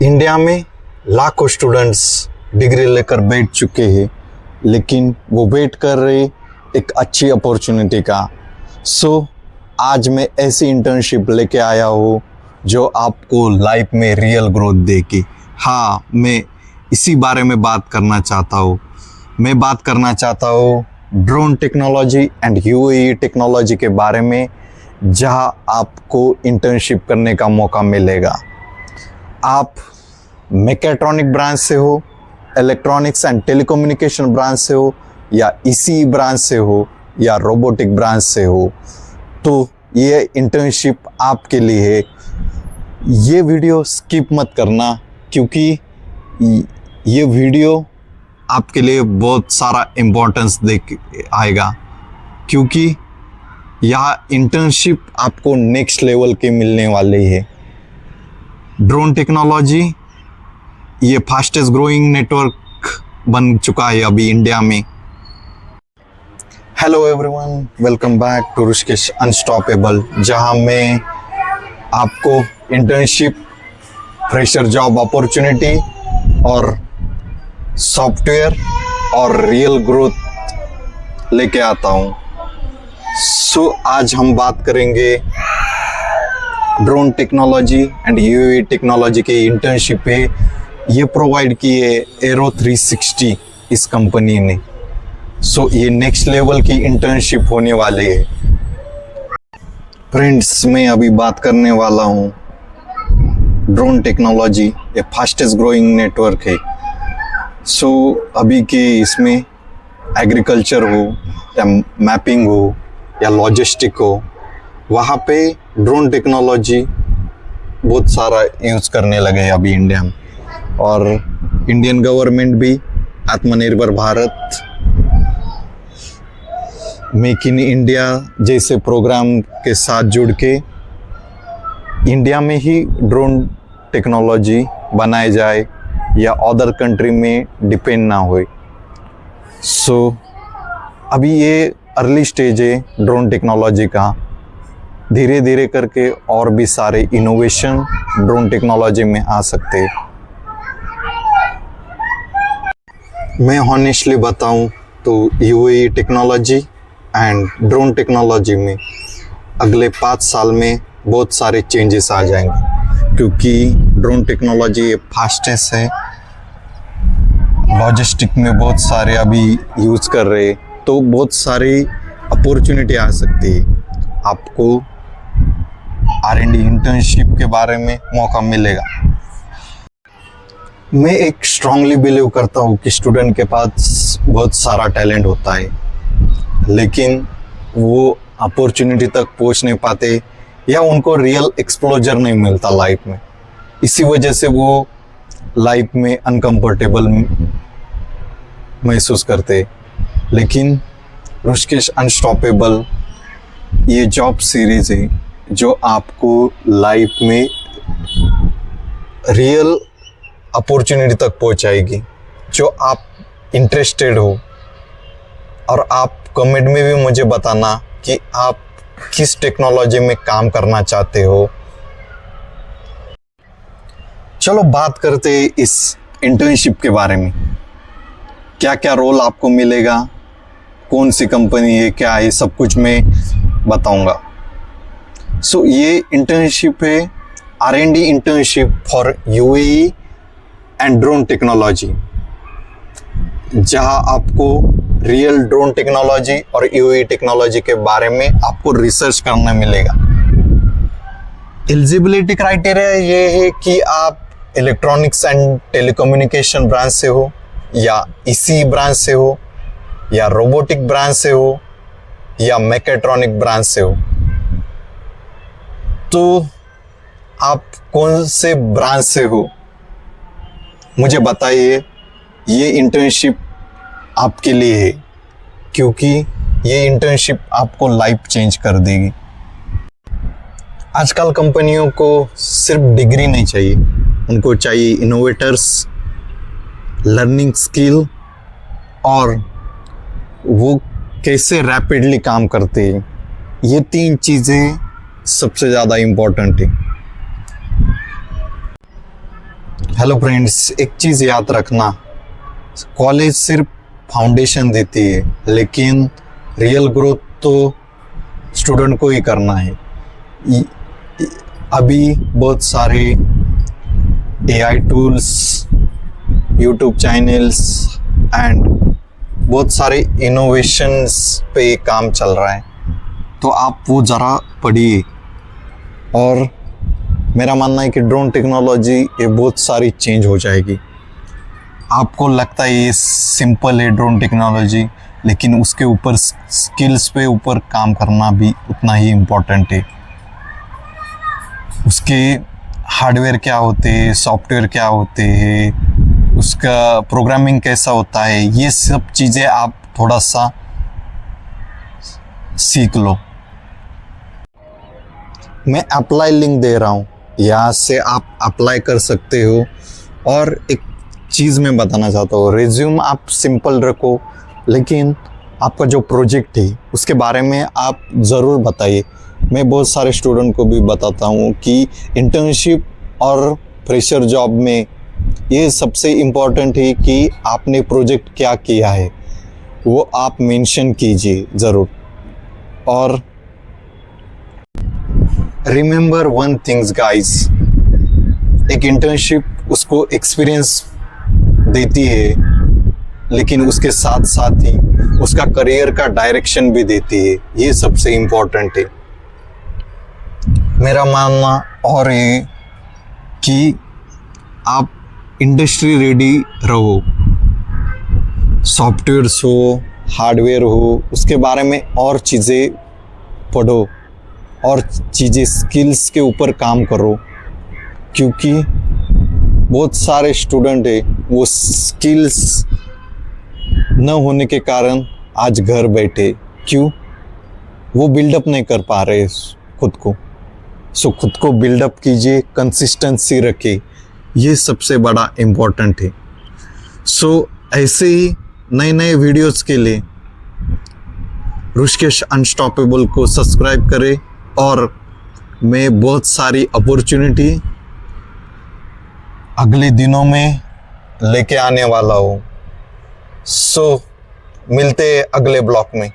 India में लाखों students degree लेकर बैठ चुके हैं, लेकिन वो वेट कर रहे एक अच्छी अपॉर्चुनिटी का। आज मैं ऐसी इंटर्नशिप लेके आया हूँ जो आपको लाइफ में रियल ग्रोथ देगी। हाँ, मैं इसी बारे में बात करना चाहता हूँ। मैं बात करना चाहता हूँ drone technology and UAE technology के बारे में, जहाँ आपको इंटर्नशिप करने का मौका मिलेगा। आप मैकेट्रॉनिक ब्रांच से हो, इलेक्ट्रॉनिक्स एंड टेलीकम्युनिकेशन ब्रांच से हो, या ईसीई ब्रांच से हो, या रोबोटिक ब्रांच से हो, तो ये इंटर्नशिप आपके लिए है। ये वीडियो स्किप मत करना, क्योंकि ये वीडियो आपके लिए बहुत सारा इम्पोर्टेंस दे आएगा, क्योंकि यह इंटर्नशिप आपको नेक्स्ट लेवल के मिलने वाली है। ड्रोन टेक्नोलॉजी ये फास्टेस्ट ग्रोइंग नेटवर्क बन चुका है अभी इंडिया में। Hello everyone, welcome back to Rishikesh unstoppable, जहां मैं आपको इंटर्नशिप, फ्रेशर जॉब अपॉर्चुनिटी और सॉफ्टवेयर और रियल ग्रोथ लेके आता हूं। आज हम बात करेंगे drone technology and UAV technology की इंटर्नशिप है। ये प्रोवाइड की है एरो 360 इस कंपनी ने। ये नेक्स्ट लेवल की इंटर्नशिप होने वाली है। फ्रेंड्स, मैं अभी बात करने वाला हूँ ड्रोन टेक्नोलॉजी, ये फास्टेस्ट ग्रोइंग नेटवर्क है। अभी के इसमें एग्रीकल्चर हो या मैपिंग हो या लॉजिस्टिक हो, वहाँ पे ड्रोन टेक्नोलॉजी बहुत सारा यूज़ करने लगे हैं अभी इंडिया में। और इंडियन गवर्नमेंट भी आत्मनिर्भर भारत, मेक इन इंडिया जैसे प्रोग्राम के साथ जुड़ के इंडिया में ही ड्रोन टेक्नोलॉजी बनाए जाए या अदर कंट्री में डिपेंड ना होए। अभी ये अर्ली स्टेज है ड्रोन टेक्नोलॉजी का। धीरे धीरे करके और भी सारे इनोवेशन ड्रोन टेक्नोलॉजी में आ सकते हैं। मैं हॉनेस्टली बताऊं तो UAE technology and drone technology में अगले 5 साल में बहुत सारे चेंजेस आ जाएंगे, क्योंकि ड्रोन टेक्नोलॉजी फास्टेस्ट है। लॉजिस्टिक में बहुत सारे अभी यूज़ कर रहे, तो बहुत सारी अपॉर्चुनिटी आ सकती है। आपको R&D इंटर्नशिप के बारे में मौका मिलेगा। मैं एक स्ट्रांगली बिलीव करता हूँ कि स्टूडेंट के पास बहुत सारा टैलेंट होता है, लेकिन वो अपॉर्चुनिटी तक पहुँच नहीं पाते या उनको रियल एक्सपोजर नहीं मिलता लाइफ में। इसी वजह से वो लाइफ में अनकंफर्टेबल महसूस करते। लेकिन ऋषिकेश अनस्टॉपेबल ये जॉब सीरीज है जो आपको लाइफ में रियल अपॉर्चुनिटी तक पहुंचाएगी, जो आप इंटरेस्टेड हो। और आप कमेंट में भी मुझे बताना कि आप किस टेक्नोलॉजी में काम करना चाहते हो। चलो बात करते हैं इस इंटर्नशिप के बारे में। क्या क्या रोल आपको मिलेगा, कौन सी कंपनी है, क्या है, सब कुछ मैं बताऊंगा। ये इंटर्नशिप है R&D internship for UAE and drone technology, जहां आपको रियल ड्रोन टेक्नोलॉजी और यूएई टेक्नोलॉजी के बारे में आपको रिसर्च करना मिलेगा। एलिजिबिलिटी क्राइटेरिया ये है कि आप इलेक्ट्रॉनिक्स एंड टेलीकम्युनिकेशन ब्रांच से हो, या ईसीई ब्रांच से हो, या रोबोटिक ब्रांच से हो, या मैकेट्रॉनिक ब्रांच से हो। तो आप कौन से ब्रांच से हो मुझे बताइए। ये इंटर्नशिप आपके लिए है, क्योंकि ये इंटर्नशिप आपको लाइफ चेंज कर देगी। आजकल कंपनियों को सिर्फ डिग्री नहीं चाहिए, उनको चाहिए इनोवेटर्स, लर्निंग स्किल, और वो कैसे रैपिडली काम करते हैं। ये 3 चीज़ें सबसे ज़्यादा इम्पोर्टेंट है। हेलो फ्रेंड्स, एक चीज़ याद रखना, कॉलेज सिर्फ फाउंडेशन देती है, लेकिन रियल ग्रोथ तो स्टूडेंट को ही करना है। अभी बहुत सारे AI tools, YouTube channels and बहुत सारे इनोवेशंस पे काम चल रहा है, तो आप वो ज़रा पढ़िए। और मेरा मानना है कि ड्रोन टेक्नोलॉजी ये बहुत सारी चेंज हो जाएगी। आपको लगता है ये सिंपल है ड्रोन टेक्नोलॉजी, लेकिन उसके ऊपर स्किल्स पे ऊपर काम करना भी उतना ही इम्पोर्टेंट है। उसके हार्डवेयर क्या होते हैं, सॉफ्टवेयर क्या होते हैं, उसका प्रोग्रामिंग कैसा होता है, ये सब चीज़ें आप थोड़ा सा सीख लो। मैं अप्लाई लिंक दे रहा हूँ, यहाँ से आप अप्लाई कर सकते हो। और एक चीज़ मैं बताना चाहता हूँ, रिज्यूम आप सिंपल रखो, लेकिन आपका जो प्रोजेक्ट है उसके बारे में आप ज़रूर बताइए। मैं बहुत सारे स्टूडेंट को भी बताता हूँ कि इंटर्नशिप और फ्रेशर जॉब में ये सबसे इम्पॉर्टेंट है कि आपने प्रोजेक्ट क्या किया है वो आप मेंशन कीजिए ज़रूर। और रिमेंबर वन थिंग्स गाइस, एक इंटर्नशिप उसको एक्सपीरियंस देती है, लेकिन उसके साथ साथ ही उसका करियर का डायरेक्शन भी देती है। ये सबसे इम्पोर्टेंट है मेरा मानना। और ये कि आप इंडस्ट्री रेडी रहो, सॉफ्टवेयर्स हो, हार्डवेयर हो, उसके बारे में और चीज़ें पढ़ो और चीज़ें स्किल्स के ऊपर काम करो, क्योंकि बहुत सारे स्टूडेंट है वो स्किल्स न होने के कारण आज घर बैठे। क्यों? वो बिल्डअप नहीं कर पा रहे खुद को। सो खुद को बिल्डअप कीजिए, कंसिस्टेंसी रखिए, ये सबसे बड़ा इम्पोर्टेंट है। सो ऐसे ही नए नए वीडियोस के लिए ऋषिकेश अनस्टॉपेबल को सब्सक्राइब करें, और मैं बहुत सारी अपॉर्चुनिटी अगले दिनों में लेके आने वाला हूँ। सो मिलते हैं अगले ब्लॉग में।